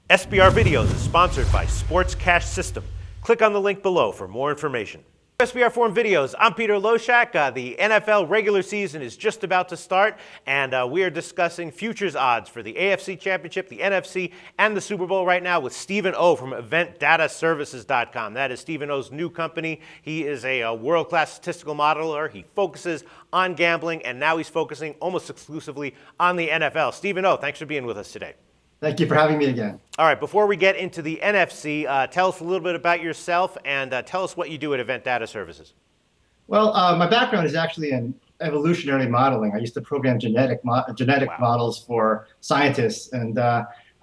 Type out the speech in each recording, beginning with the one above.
SBR Videos is sponsored by Sports Cash System. Click on the link below for more information. SBR Forum Videos, I'm Peter Loshak. The NFL regular season is just about to start, and we are discussing futures odds for the AFC Championship, the NFC, and the Super Bowl right now with Stephen O from EventDataServices.com. That is Stephen O's new company. He is a world-class statistical modeler. He focuses on gambling, and now he's focusing almost exclusively on the NFL. Stephen O, thanks for being with us today. Thank you for having me again. All right, before we get into the NFC, tell us a little bit about yourself and tell us what you do at Event Data Services. Well, my background is actually in evolutionary modeling. I used to program genetic models for scientists, and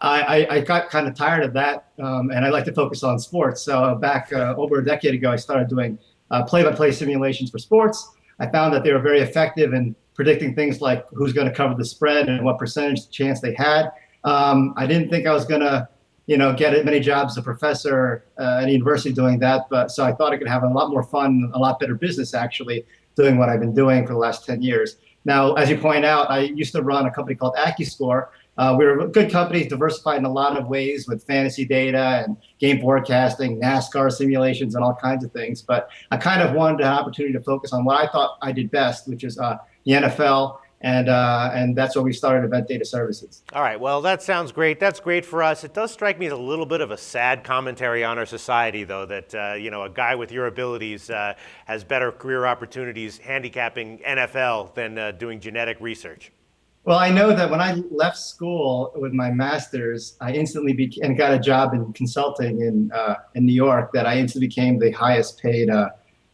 I got kind of tired of that, and I like to focus on sports. So back over a decade ago, I started doing play-by-play simulations for sports. I found that they were very effective in predicting things like who's going to cover the spread and what percentage chance they had. I didn't think I was going to, get many jobs as a professor at a university doing that. But so I thought I could have a lot more fun, a lot better business, actually, doing what I've been doing for the last 10 years. Now, as you point out, I used to run a company called AccuScore. We were a good company, diversified in a lot of ways with fantasy data and game forecasting, NASCAR simulations, and all kinds of things. But I kind of wanted an opportunity to focus on what I thought I did best, which is the NFL. And that's where we started Event Data Services. All right, well, that sounds great. That's great for us. It does strike me as a little bit of a sad commentary on our society, though, that, a guy with your abilities has better career opportunities handicapping NFL than doing genetic research. Well, I know that when I left school with my master's, I instantly got a job in consulting in New York, that I instantly became the highest paid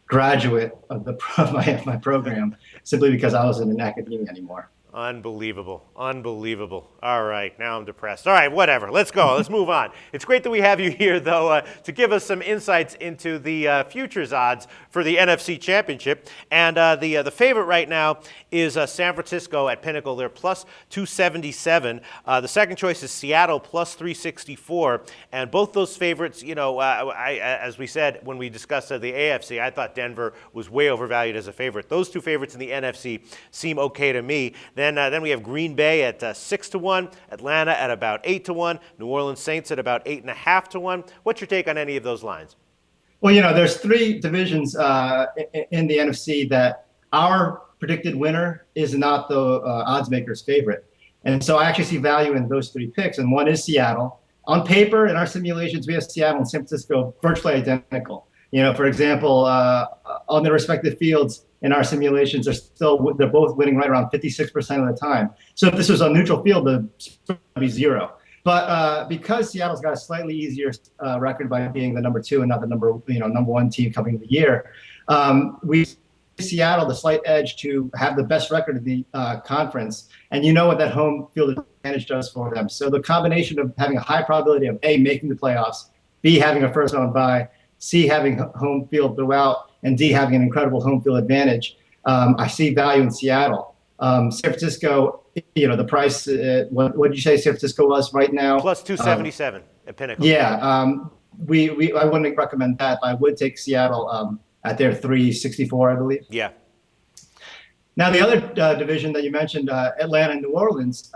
graduate of my program, simply because I wasn't in academia anymore. Unbelievable. Unbelievable. All right, now I'm depressed. All right, whatever. Let's go. Let's move on. It's great that we have you here, though, to give us some insights into the futures odds for the NFC Championship. And the favorite right now is San Francisco at Pinnacle. They're plus 277. The second choice is Seattle plus 364. And both those favorites, as we said when we discussed the AFC, I thought Denver was way overvalued as a favorite. Those two favorites in the NFC seem okay to me. Then we have Green Bay at 6-1, Atlanta at about 8-1, New Orleans Saints at about 8.5-1. What's your take on any of those lines? Well, there's three divisions in the NFC that our predicted winner is not the odds maker's favorite. And so I actually see value in those three picks. And one is Seattle. On paper, in our simulations, we have Seattle and San Francisco virtually identical. For example, on their respective fields, in our simulations, they're both winning right around 56% of the time. So if this was a neutral field, the spread would be 0. But because Seattle's got a slightly easier record by being the number 2 and not the number 1 team coming into the year, we see Seattle the slight edge to have the best record of the conference. And you know what that home field advantage does for them. So the combination of having a high probability of A, making the playoffs, B, having a first round bye, C, having home field throughout, and D, having an incredible home field advantage, I see value in Seattle. San Francisco, the price, what did you say San Francisco was right now? Plus 277 at Pinnacle. Yeah, I wouldn't recommend that. I would take Seattle at their 364, I believe. Yeah. Now, the other division that you mentioned, Atlanta and New Orleans,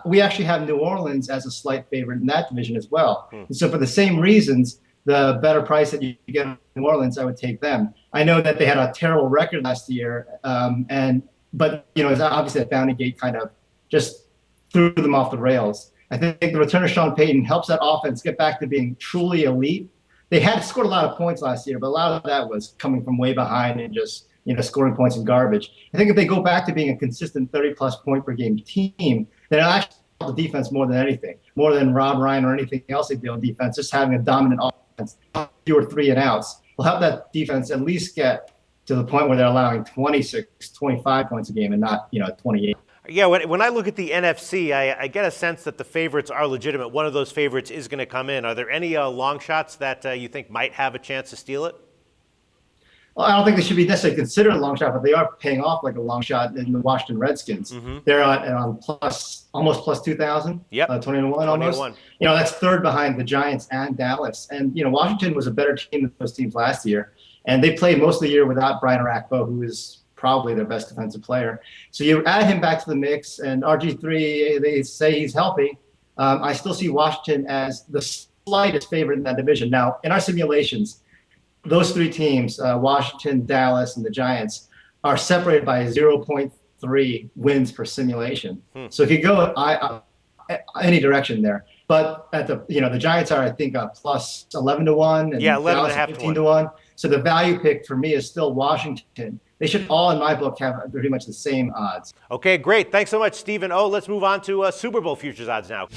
we actually have New Orleans as a slight favorite in that division as well. And so for the same reasons, the better price that you get in New Orleans, I would take them. I know that they had a terrible record last year, but it's obviously that Bounty Gate kind of just threw them off the rails. I think the return of Sean Payton helps that offense get back to being truly elite. They had scored a lot of points last year, but a lot of that was coming from way behind and just scoring points in garbage. I think if they go back to being a consistent 30-plus point per game team, then it'll actually help the defense more than anything, more than Rob Ryan or anything else they do on defense. Just having a dominant offense, fewer 3-and-outs, will help that defense at least get to the point where they're allowing 26, 25 points a game and not 28. Yeah, when I look at the NFC, I get a sense that the favorites are legitimate. One of those favorites is going to come in. Are there any long shots that you think might have a chance to steal it? Well, I don't think they should be necessarily considered a long shot, but they are paying off like a long shot in the Washington Redskins. Mm-hmm. They're on almost plus 2,000. Yep. 20-1 almost. 20-1. That's third behind the Giants and Dallas. And Washington was a better team than those teams last year, and they played most of the year without Brian Orakpo, who is probably their best defensive player. So you add him back to the mix, and RG3, they say he's healthy. I still see Washington as the slightest favorite in that division. Now, in our simulations, those three teams, Washington, Dallas, and the Giants, are separated by 0.3 wins per simulation. So if you go any direction there, but at the Giants are, I think, plus 11 to 1, and Yeah, 11 Dallas and a half to 15 to 1. So the value pick for me is still Washington. They should all, in my book, have pretty much the same odds. Okay, great. Thanks so much, Stephen O. Let's move on to Super Bowl futures odds now.